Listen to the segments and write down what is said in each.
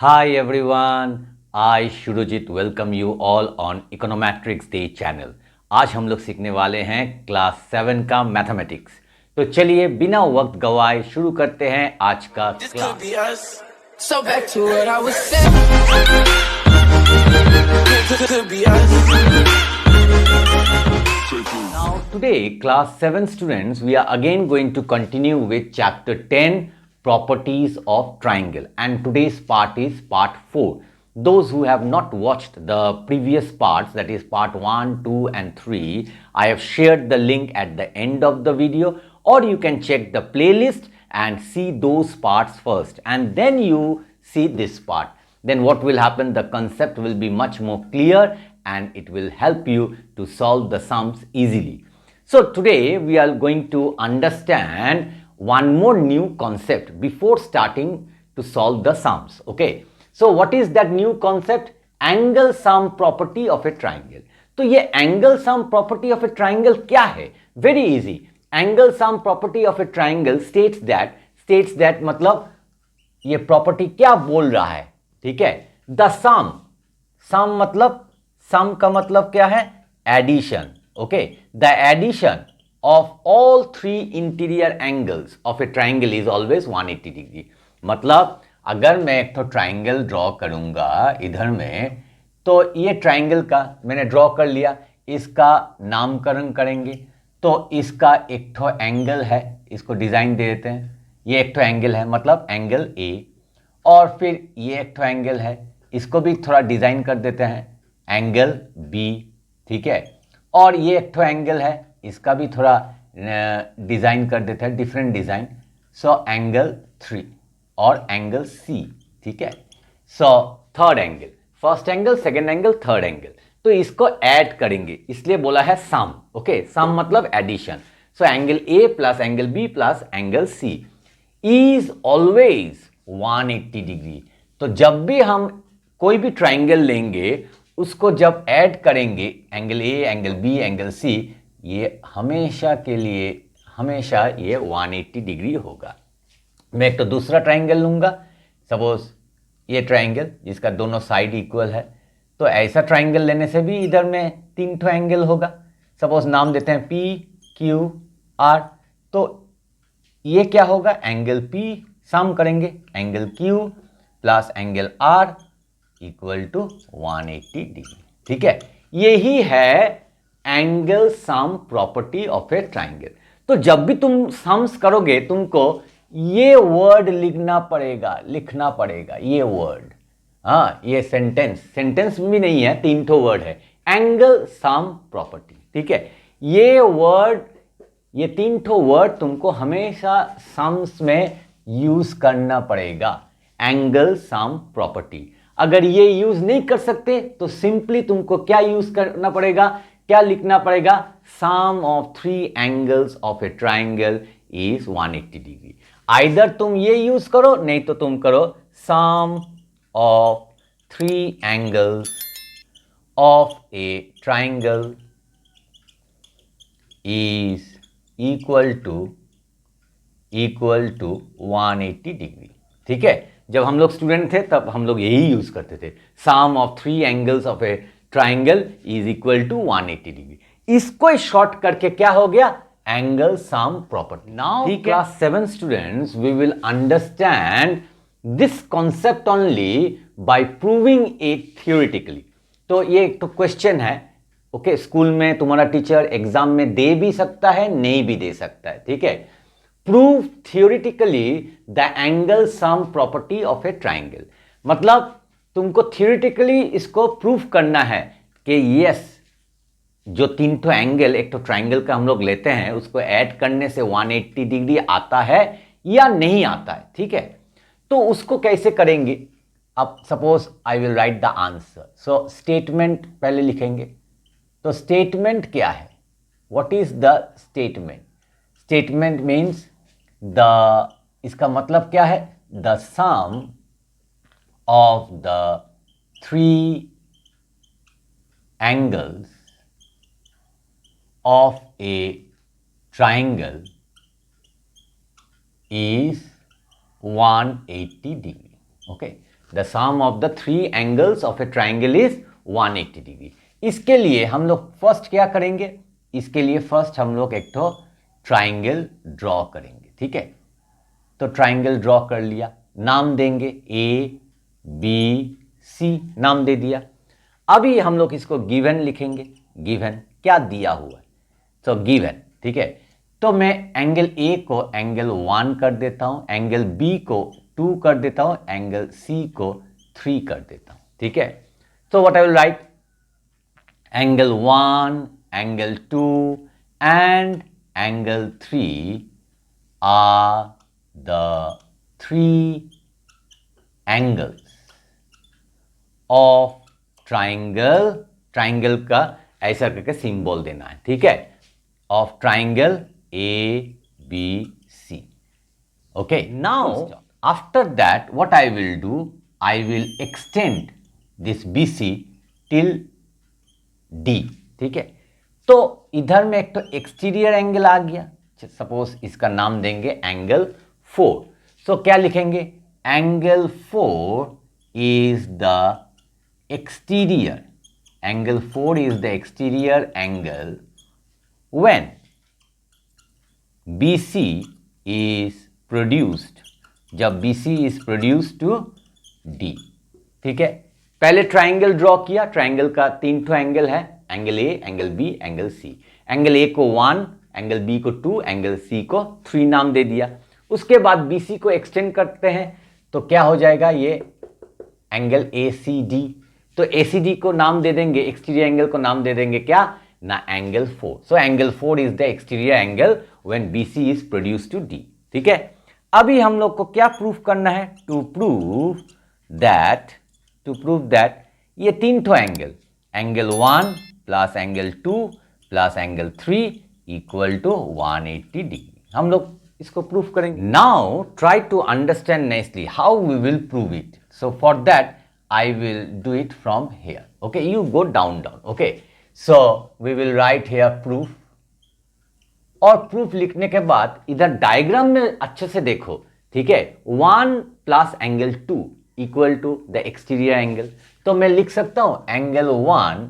Hi everyone, I Shurujit welcome you all on Econometrics Day channel. आज हम लोग सीखने वाले हैं क्लास 7 का मैथमेटिक्स। तो चलिए बिना वक्त गवाए शुरू करते हैं आज का class. So back to what I was saying. Could be us. Now today class 7 students we are again going to continue with chapter 10 properties of triangle, and today's part is part 4. Those who have not watched the previous parts, that is part 1, 2 and 3, I have shared the link at the end of the video, or you can check the playlist and see those parts first and then you see this part. Then what will happen, the concept will be much more clear and it will help you to solve the sums easily. So today we are going to understand one more new concept before starting to solve the sums. Okay, so what is that new concept? Angle sum property of a triangle. तो ये angle sum property of a triangle क्या है? Very easy. Angle sum property of a triangle states that मतलब ये property क्या बोल रहा है? ठीक है, द सम मतलब सम का मतलब क्या है? Addition. Okay, the addition of all three interior angles of a triangle is always 180 degree. मतलब अगर मैं एक तो ट्राइंगल ड्रॉ करूंगा इधर में, तो ये ट्राइंगल का मैंने ड्रॉ कर लिया, इसका नामकरण करेंगे. तो इसका एक तो एंगल है, इसको डिजाइन दे देते हैं. ये एक तो एंगल है मतलब एंगल ए, और फिर ये एक तो एंगल है, इसको भी थोड़ा डिजाइन कर देते हैं, एंगल बी. ठीक है, और ये एक तो एंगल है, इसका भी थोड़ा डिजाइन कर देते हैं, डिफरेंट डिजाइन. सो एंगल 3 और एंगल सी. ठीक है, so third angle, first angle, second angle, third angle. तो इसको ऐड करेंगे, इसलिए बोला है सम. ओके, सम मतलब addition. So angle A plus angle B plus angle C is always 180 degree. तो जब भी हम कोई भी ट्राइंगल लेंगे, उसको जब ऐड करेंगे, angle A, angle B, angle C, ये हमेशा के लिए हमेशा ये 180 डिग्री होगा. मैं एक तो दूसरा ट्राइंगल लूंगा, सपोज ये ट्राइंगल जिसका दोनों साइड इक्वल है, तो ऐसा ट्राइंगल लेने से भी इधर में 3 ठो एंगल होगा. सपोज नाम देते हैं पी क्यू आर. तो ये क्या होगा? एंगल पी सम करेंगे, angle Q plus angle R equal to 180 degree. ठीक है, यही है angle sum property of a triangle. तो जब भी तुम सम्स करोगे, तुमको ये वर्ड लिखना पड़ेगा ये वर्ड. हाँ, ये सेंटेंस भी नहीं है, 3 ठो वर्ड है, एंगल सम प्रॉपर्टी. ठीक है, ये वर्ड, ये 3 ठो वर्ड तुमको हमेशा सम्स में यूज करना पड़ेगा, एंगल सम प्रॉपर्टी. अगर ये यूज नहीं कर सकते तो सिंपली तुमको क्या यूज करना पड़ेगा, क्या लिखना पड़ेगा? Sum of 3 angles of a triangle is 180 degree. Either तुम ये यूज करो, नहीं तो तुम करो sum of 3 angles of a triangle is equal to 180 degree. ठीक है, जब हम लोग स्टूडेंट थे तब हम लोग यही यूज करते थे, sum of 3 angles of a triangle is equal to 180 degree. इसको शॉर्ट करके क्या हो गया? Angle sum property. Now class 7 students we will understand this concept only by proving it theoretically. तो ये एक तो क्वेश्चन है. ओके, स्कूल में तुम्हारा टीचर एग्जाम में दे भी सकता है, नहीं भी दे सकता है. ठीक है, prove theoretically the angle sum property of a triangle. मतलब तुमको थियोरेटिकली इसको प्रूव करना है कि यस, जो 3 ठो एंगल एक तो ट्राइंगल का हम लोग लेते हैं, उसको ऐड करने से 180 डिग्री आता है या नहीं आता है. ठीक है, तो उसको कैसे करेंगे? अब suppose I will write the answer. So statement पहले लिखेंगे. तो स्टेटमेंट क्या है? What is the statement? Statement means इसका मतलब क्या है? The sum of the 3 angles of a triangle is 180 degree. Okay, the sum of the 3 angles of a triangle is 180 degree. इसके लिए हम लोग फर्स्ट क्या करेंगे, इसके लिए फर्स्ट हम लोग एक तो ट्राइंगल ड्रॉ करेंगे, ठीक है। तो ट्राइंगल ड्रॉ कर लिया, नाम देंगे ए बी सी, नाम दे दिया। अभी हम लोग इसको गिवन लिखेंगे, गिवन क्या दिया हुआ है, तो गिवन, ठीक है। तो मैं एंगल ए को एंगल 1 कर देता हूं, एंगल बी को 2 कर देता हूं, एंगल सी को 3 कर देता हूं, ठीक है। तो what I will write, angle 1, angle 2 and angle 3 are the 3 angles of triangle, triangle का ऐसा करके सिंबल देना है, ठीक है, of triangle A B C. Okay, now after that what I will do, I will extend this B C till D, ठीक है। तो इधर में एक तो एक्सटीरियर एंगल आ गया, सपोज इसका नाम देंगे एंगल 4। सो क्या लिखेंगे, angle 4 is the exterior, angle 4 is the exterior angle when BC is produced, जब BC is produced to D, ठीक है। पहले ट्राइंगल ड्रॉ किया, ट्राइंगल का 3 एंगल है, angle A, angle B, angle C. Angle A को 1, एंगल बी को 2, angle C को 3 नाम दे दिया। उसके बाद BC को एक्सटेंड करते हैं, तो क्या हो जाएगा, ये एंगल ACD। तो ACD को नाम दे देंगे, एक्सटीरियर एंगल को नाम दे देंगे क्या ना, angle 4। So angle 4 is the exterior angle when BC is produced to D, ठीक है। अभी हम लोग को क्या प्रूफ करना है, टू प्रूव दैट ये 3 angle, angle 1 plus angle 2 plus angle 3 equal to 180 degree. हम लोग इसको प्रूफ करेंगे। Now try to understand nicely how we will prove it. So for that I will do it from here. Okay, you go down. Okay, so we will write here proof. और proof लिखने के बाद इधर diagram में अच्छे से देखो, ठीक है। 1 plus angle 2 equal to the exterior angle. तो मैं लिख सकता हूं angle 1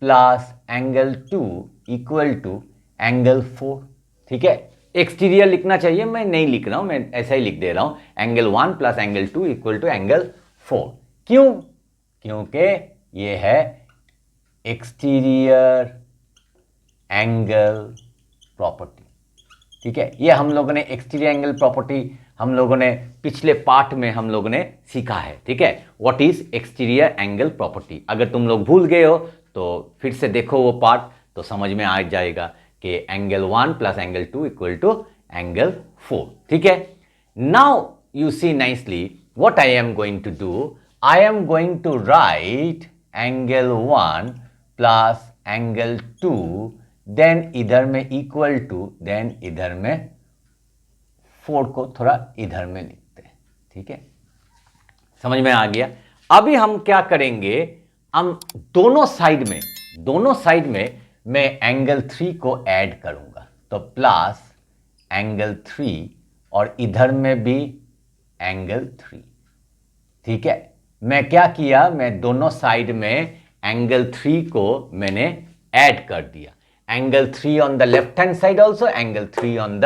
plus angle 2 equal to angle 4, ठीक है। एक्सटीरियर लिखना चाहिए, मैं नहीं लिख रहा हूं, मैं ऐसा ही लिख दे रहा हूं, angle 1 plus angle 2 equal to angle 4। क्यों, क्योंकि ये है एक्सटीरियर एंगल प्रॉपर्टी, ठीक है। ये हम लोगों ने एक्सटीरियर एंगल प्रॉपर्टी हम लोगों ने पिछले पार्ट में हम लोगों ने सीखा है, ठीक है। What is exterior angle property, अगर तुम लोग भूल गए हो तो फिर से देखो वो पार्ट, तो समझ में आ जाएगा कि angle 1 plus angle 2 equal to angle 4, ठीक है। Now you see nicely what I am going to do, I am going to write angle 1 plus angle 2, then इधर में equal to, then इधर में 4 को थोड़ा इधर में लिखते हैं, ठीक है। समझ में आ गया। अभी हम क्या करेंगे, हम दोनों साइड में मैं एंगल 3 को ऐड करूंगा, तो प्लस एंगल 3 और इधर में भी एंगल 3, ठीक है। मैं क्या किया, मैं दोनों साइड में एंगल 3 को मैंने ऐड कर दिया, angle 3 on the left hand side also, angle 3 on the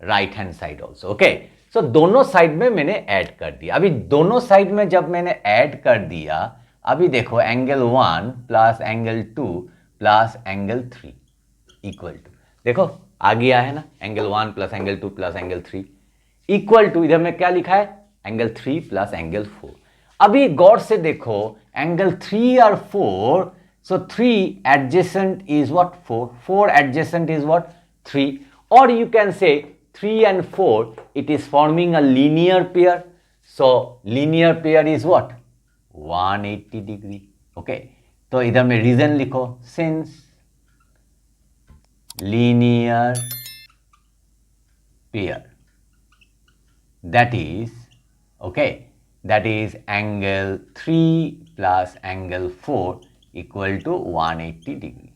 right hand side also, okay. So दोनों साइड में मैंने ऐड कर दिया। अभी दोनों साइड में जब मैंने ऐड कर दिया, अभी देखो angle 1 plus angle 2 plus angle 3 equal to, देखो आ गया है ना, angle 1 plus angle 2 plus angle 3 equal to, इधर में क्या लिखा है, एंगल 3 प्लस एंगल 4। अभी गौर से देखो, एंगल 3 और 4, सो 3 adjacent is what, 4 adjacent is what, 3, और you can say 3 and 4 it is forming a linear pair, so linear pair is what, 180 degree, okay। तो इधर में रीजन लिखो, since linear pair, that is okay, that is angle 3 plus angle 4 equal to 180 degree।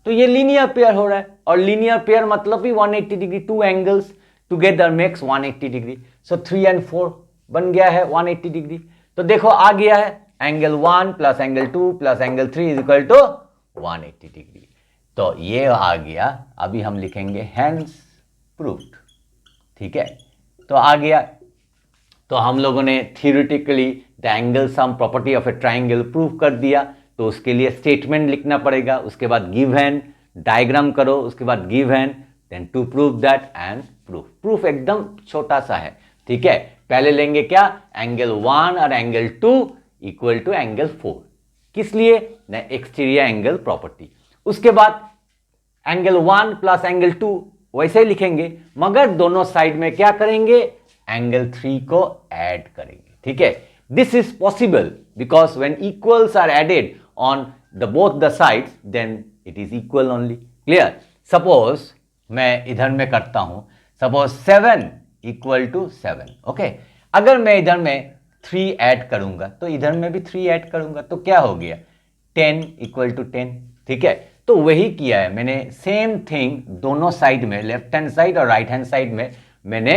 तो ये linear pair हो रहा है, और लीनियर पेयर मतलब भी 180 degree, 2 angles together makes 180 degree. So 3 and 4 बन गया है 180 डिग्री। तो देखो आ गया है angle 1 plus angle 2 plus angle 3 is equal to 180 degree. तो ये आ गया। अभी हम लिखेंगे हेंस प्रूव्ड। ठीक है, तो आ गया। तो हम लोगों ने theoretically the angle sum property of a triangle prove कर दिया। तो उसके लिए स्टेटमेंट लिखना पड़ेगा, उसके बाद गिवन, डायग्राम करो, उसके बाद given, then to prove that and proof. Proof एकदम छोटा सा है। ठीक है, पहले लेंगे क्या, एंगल 1 और एंगल 2 इक्वल टू एंगल 4। किस लिए, न एक्सटीरियर एंगल प्रॉपर्टी। उसके बाद एंगल 1 प्लस एंगल 2 वैसे ही लिखेंगे, मगर दोनों साइड में क्या करेंगे, एंगल 3 को ऐड करेंगे। ठीक है, this is possible because when equals are added on the both the sides then it is equal only. Clear. Suppose मैं इधर में करता हूं, सपोज 7 इक्वल टू 7। ओके, अगर मैं इधर में 3 ऐड करूंगा तो इधर में भी 3 ऐड करूंगा तो क्या हो गया, 10 इक्वल टू 10। ठीक है, तो वही किया है मैंने, सेम थिंग दोनों साइड में, लेफ्ट हैंड साइड और राइट हैंड साइड में मैंने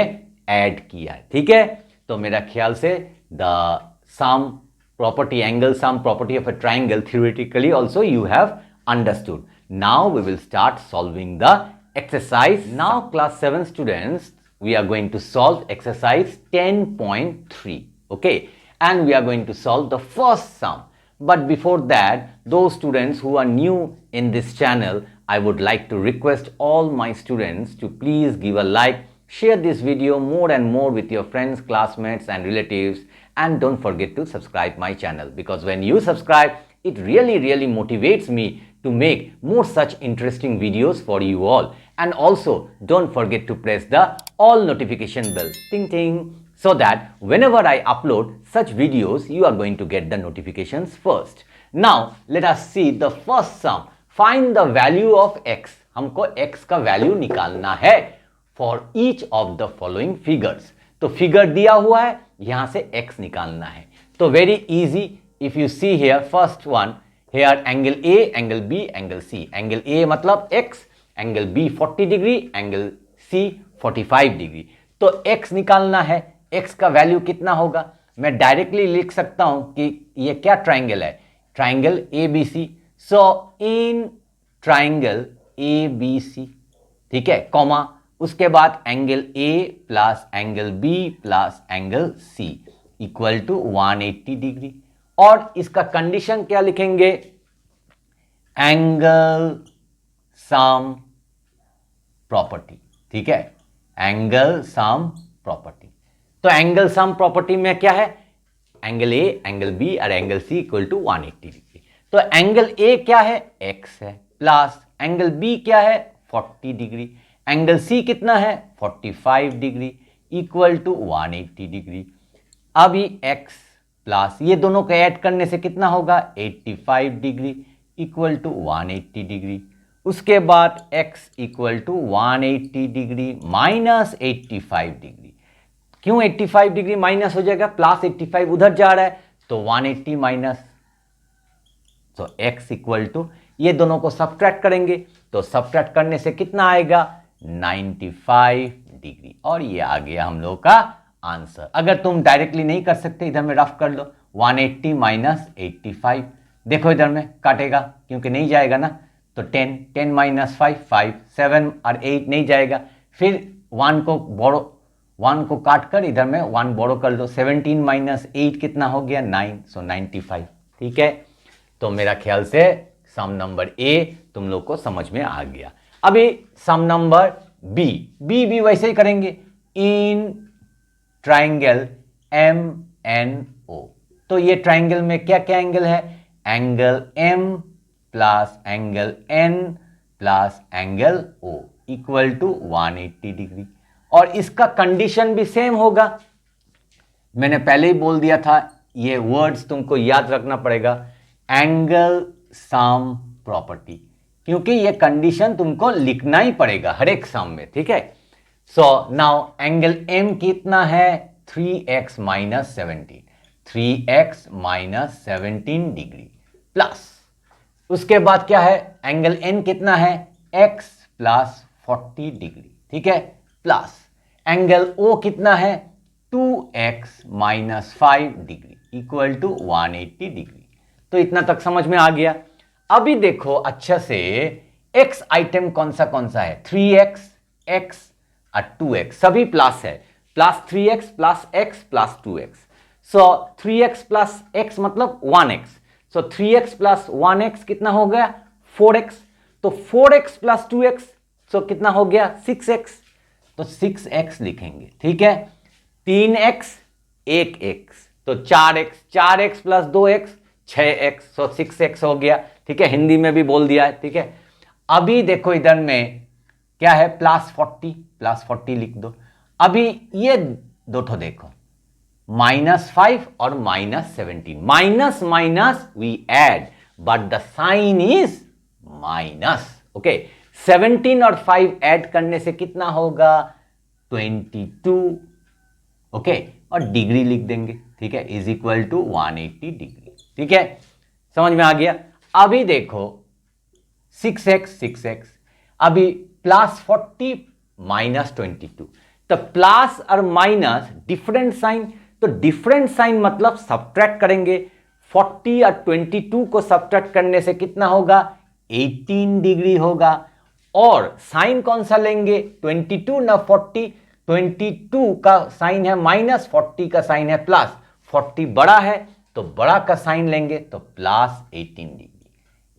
ऐड किया है। ठीक है, तो मेरा ख्याल से the sum property, angle sum property of a triangle theoretically also you have understood. Now we will start solving the exercise. Now class 7 students, we are going to solve exercise 10.3. Okay, and we are going to solve the first sum. But before that, those students who are new in this channel, I would like to request all my students to please give a like, share this video more and more with your friends, classmates and relatives, and don't forget to subscribe my channel, because when you subscribe it really motivates me to make more such interesting videos for you all. And also don't forget to press the all notification bell, ting ting, so that whenever I upload such videos you are going to get the notifications first. Now let us see the first sum. Find the value of x. हमको x का value निकालना है for each of the following figures. तो figure दिया हुआ है, यहां से x निकालना है। तो very easy, if you see here first one, here angle A, angle B, angle C। Angle A मतलब x, angle B 40 degree, angle C 45 degree. तो x निकालना है, x का वैल्यू कितना होगा, मैं डायरेक्टली लिख सकता हूं कि ये क्या ट्राइंगल है, triangle ABC। So in triangle ABC, ठीक है, कॉमा, उसके बाद angle A plus angle B plus angle C equal to 180 degree. और इसका कंडीशन क्या लिखेंगे, एंगल सम प्रॉपर्टी। ठीक है, एंगल सम प्रॉपर्टी। तो एंगल सम प्रॉपर्टी में क्या है, एंगल A, एंगल B और angle C equal to 180 degree. तो एंगल A क्या है, x है, प्लस एंगल B क्या है, 40 डिग्री, एंगल C कितना है, 45 डिग्री इक्वल टू 180 डिग्री। अभी x प्लस ये दोनों को ऐड करने से कितना होगा, 85 डिग्री इक्वल टू 180 डिग्री। उसके बाद x equal to 180 degree minus 85 degree. क्यों 85 डिग्री माइनस हो जाएगा, प्लस 85 उधर जा रहा है तो 180 माइनस, तो x इक्वल टू, ये दोनों को सब्ट्रैक्ट करेंगे तो सब्ट्रैक्ट करने से कितना आएगा, 95 डिग्री। और ये आ गया हम लोग का आंसर। अगर तुम डायरेक्टली नहीं कर सकते, इधर में रफ कर लो, 180 माइनस 85, देखो इधर में काटेगा क्योंकि नहीं जाएगा ना, तो 10, 10 माइनस 5, 5, 7 और 8 नहीं जाएगा, फिर 1 को काट कर इधर में 1 बोरो कर लो, 17 माइनस 8 कितना हो गया, 9, सो 95। ठीक है, तो मेरा ख्याल से सम नंबर A तुम लोग को समझ में आ गया। अभी सम नंबर B भी वैसे ही करेंगे, इन ट्राइंगल MNO। तो ये ट्राइंगल में क्या क्या एंगल है, angle M plus angle N plus angle O equal to 180 degree. और इसका कंडीशन भी सेम होगा, मैंने पहले ही बोल दिया था, ये वर्ड्स तुमको याद रखना पड़ेगा, एंगल सम प्रॉपर्टी, क्योंकि ये कंडीशन तुमको लिखना ही पड़ेगा हर एक सम में। ठीक है, सो नाउ एंगल M कितना है, 3x minus 17, 3x minus 17 degree plus, उसके बाद क्या है, एंगल N कितना है, x प्लस 40 डिग्री। ठीक है, प्लस एंगल O कितना है, 2x minus 5 degree equal to 180 degree. तो इतना तक समझ में आ गया। अभी देखो अच्छा से, एक्स आइटम कौन सा है, 3x, x और 2x, सभी प्लस है, plus 3x plus x plus 2x। सो 3x प्लस x मतलब 1x, सो 3x प्लस 1x कितना हो गया, 4x। तो 4x प्लस 2x, सो कितना हो गया, 6x। तो 6x लिखेंगे, ठीक है। 3x 1x, तो 4x, 4x plus 2x 6x, सो 6x हो गया, ठीक है। हिंदी में भी बोल दिया है, ठीक है। अभी देखो इधर में क्या है, प्लस 40 लिख दो। अभी ये दो ठो देखो, -5 और -17, minus minus we add but the sign is minus, okay. 17 और 5 ऐड करने से कितना होगा, 22, ओके। और डिग्री लिख देंगे, ठीक है, इज इक्वल टू 180 डिग्री, ठीक है। समझ में आ गया। अभी देखो 6x, अभी प्लस 40 -22, तो प्लस और माइनस डिफरेंट साइन, तो डिफरेंट साइन मतलब सब्ट्रैक्ट करेंगे। 40 और 22 को सब्ट्रैक्ट करने से कितना होगा, 18 डिग्री होगा। और साइन कौन सा लेंगे, 22 ना 40, 22 का साइन है माइनस, 40 का साइन है प्लस, 40 बड़ा है तो बड़ा का साइन लेंगे, तो plus 18 degree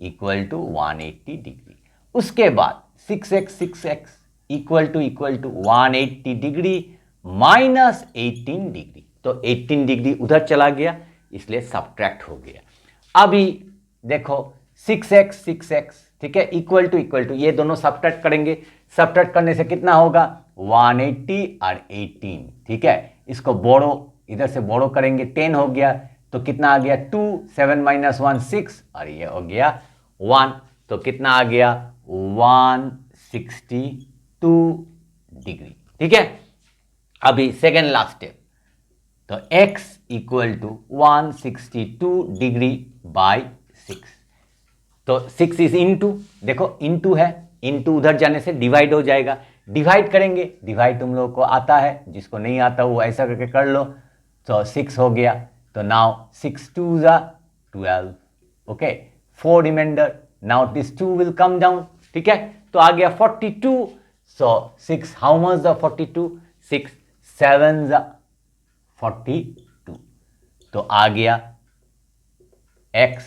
equal to 180 degree. उसके बाद 6x equal to 180 degree minus 18 degree, तो 18 डिग्री उधर चला गया, इसलिए सब्ट्रैक्ट हो गया। अभी देखो 6x, ठीक है, इक्वल टू ये दोनों सब्ट्रैक्ट करेंगे, सब्ट्रैक्ट करने से कितना होगा, 180 और 18, ठीक है। इसको बोरो, इधर से बोरो करेंगे, 10 हो गया, तो कितना आ गया, 2, 7 - 1 6, और ये हो गया 1, तो कितना आ गया, 162 डिग्री, ठीक है। अभी सेकेंड लास्ट स्टेप, तो x equal to 162 degree by 6, तो 6 इज इंटू, देखो इंटू है, इंटू उधर जाने से डिवाइड हो जाएगा, डिवाइड करेंगे, डिवाइड तुम लोगों को आता है, जिसको नहीं आता वो ऐसा करके कर लो। तो 6 हो गया, तो नाउ 6 2 ज़ा 12, okay, 4 reminder, now this 2 will come down, ठीक है। तो आ गया 42, सो 6 हाउ मच द 42, 6 7 ज़ा 42, तो आ गया x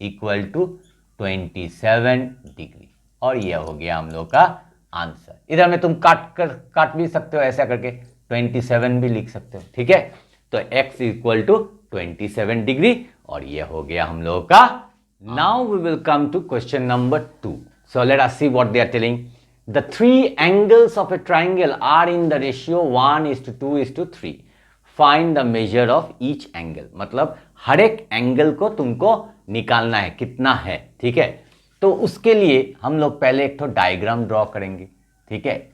इक्वल टू 27 डिग्री, और यह हो गया हम लोग का आंसर। इधर में तुम काट भी सकते हो, ऐसा करके 27 भी लिख सकते हो, ठीक है। तो x इक्वल टू 27 डिग्री, और यह हो गया हम लोग का। Now we will come to question number 2। So let us see what they are telling. The 3 angles of a triangle are in the ratio 1:2:3। Find the measure of each angle, मतलब हर एक एंगल को तुमको निकालना है कितना है, ठीक है। तो उसके लिए हम लोग पहले एक तो डायग्राम ड्रॉ करेंगे, ठीक है।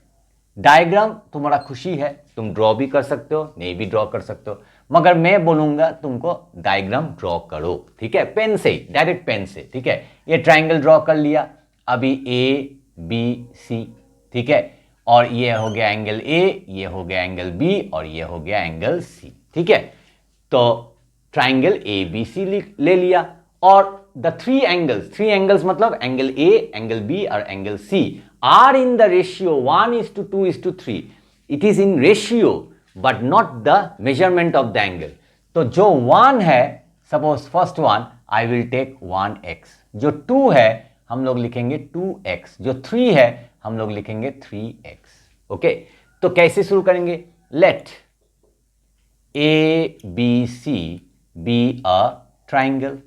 डायग्राम तुम्हारा खुशी है, तुम ड्रॉ भी कर सकते हो, नहीं भी ड्रॉ कर सकते हो, मगर मैं बोलूंगा तुमको डायग्राम ड्रॉ करो, ठीक है, पेन से ही, डायरेक्ट पेन से, ठीक है। ये ट्राइंगल ड्रॉ कर लिया, अभी ABC, ठीक है, और ये हो गया एंगल A, ये हो गया एंगल B, और ये हो गया एंगल C, ठीक है। तो ट्राइंगल ABC ले लिया, और द 3 एंगल्स मतलब एंगल A, एंगल B और angle C are in the ratio 1:2:3। It is in ratio but not the measurement of the angle. तो जो 1 है, suppose first one I will take 1x, जो 2 है हम लोग लिखेंगे 2x, जो 3 है हम लोग लिखेंगे 3x, ओके। तो कैसे शुरू करेंगे, let ABC be a triangle,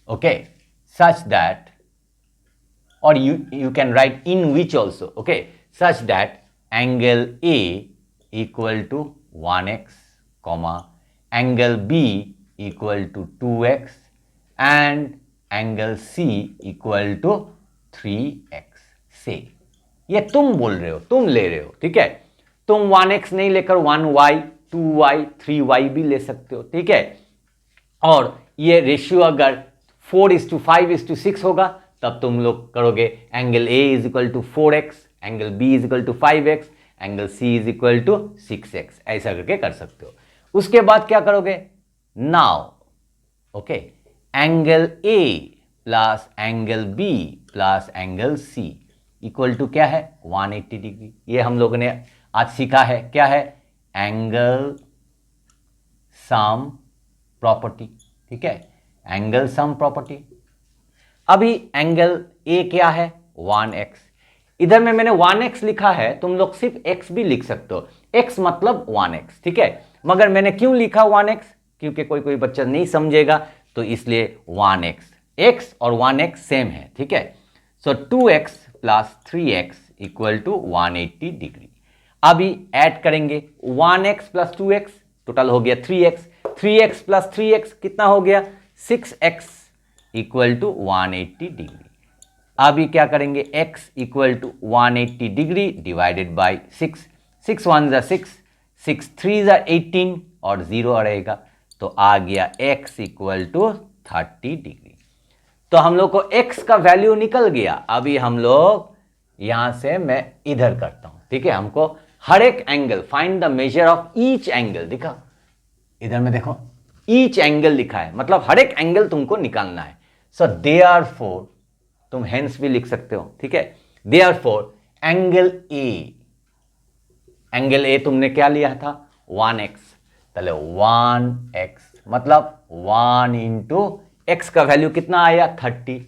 okay, such that, or you can write in which also, okay, such that angle A equal to 1x, comma, angle B equal to 2x and angle C equal to 3x से। ये तुम बोल रहे हो, तुम ले रहे हो, ठीक है। तुम 1x नहीं लेकर 1y, 2y, 3y भी ले सकते हो, ठीक है। और ये रेशियो अगर 4:5:6 होगा, तब तुम लोग करोगे angle A is equal to 4x, angle B is equal to 5x, angle C is equal to 6x, ऐसा करके कर सकते हो। उसके बाद क्या करोगे, now okay, angle A plus angle B plus angle C equal to क्या है, 180 डिग्री। ये हम लोगों ने आज सीखा है, क्या है, एंगल सम प्रॉपर्टी। ठीक है, एंगल सम प्रॉपर्टी। अभी एंगल ए क्या है, 1x। इधर में मैंने 1x लिखा है, तुम लोग सिर्फ x भी लिख सकते हो, x मतलब 1x। ठीक है, मगर मैंने क्यों लिखा 1x, क्योंकि कोई कोई बच्चा नहीं समझेगा, तो इसलिए 1x। x और 1x सेम है। ठीक है, so 2x plus 3x equal to 180 degree. अभी ऐड करेंगे 1x प्लस 2x, टोटल हो गया 3x। 3x प्लस 3x कितना हो गया, 6x इक्वल टू 180 डिग्री। अभी क्या करेंगे, x equal to 180 degree divided by 6। 6 1 ज़ा 6, 6 3 ज़ा 18 और 0 रहेगा, तो आ गया x इक्वल टू 30 डिग्री। तो हम लोग को x का वैल्यू निकल गया। अभी हम लोग यहां से मैं इधर करता हूं। ठीक है, हमको हर एक angle, find the measure of each angle, दिखा इधर में देखो, ईच एंगल लिखा है, मतलब हर एक एंगल तुमको निकालना है। सो देयरफॉर, तुम हेंस भी लिख सकते हो। ठीक है, देयरफॉर एंगल ए तुमने क्या लिया था, 1x, चले 1x मतलब 1 इंटू एक्स का वैल्यू कितना आया, 30,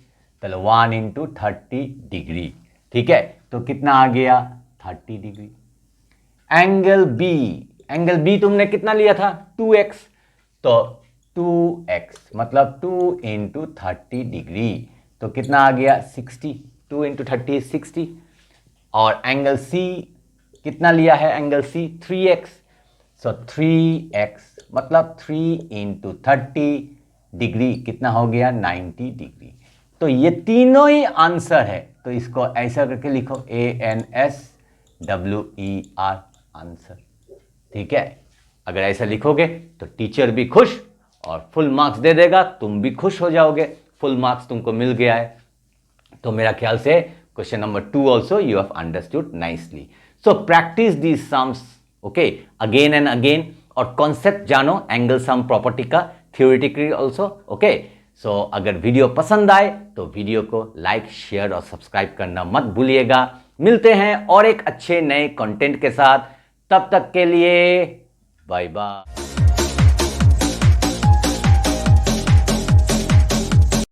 चलो 1 इंटू 30 डिग्री। ठीक है, तो कितना आ गया, 30 डिग्री। एंगल बी तुमने कितना लिया था, 2x, तो 2x मतलब 2 इंटू 30 डिग्री, तो कितना आ गया, 60। 2 इंटू 30 60। और एंगल सी कितना लिया है, एंगल सी 3x, सो 3x मतलब 3 इंटू 30 डिग्री कितना हो गया, 90 डिग्री। तो ये तीनों ही आंसर है, तो इसको ऐसा करके लिखो, ANSWER आंसर। ठीक है, अगर ऐसा लिखोगे तो टीचर भी खुश और फुल मार्क्स दे देगा, तुम भी खुश हो जाओगे, फुल मार्क्स तुमको मिल गया है। तो मेरा ख्याल से question number 2 also you have understood nicely. So practice these sums okay again and again, और कॉन्सेप्ट जानो एंगल सम प्रॉपर्टी का, थियोरेटिकली ऑल्सो। ओके, सो अगर वीडियो पसंद आए तो वीडियो को लाइक, शेयर और सब्सक्राइब करना मत भूलिएगा। मिलते हैं और एक अच्छे नए कंटेंट के साथ, तब तक के लिए बाय बाय।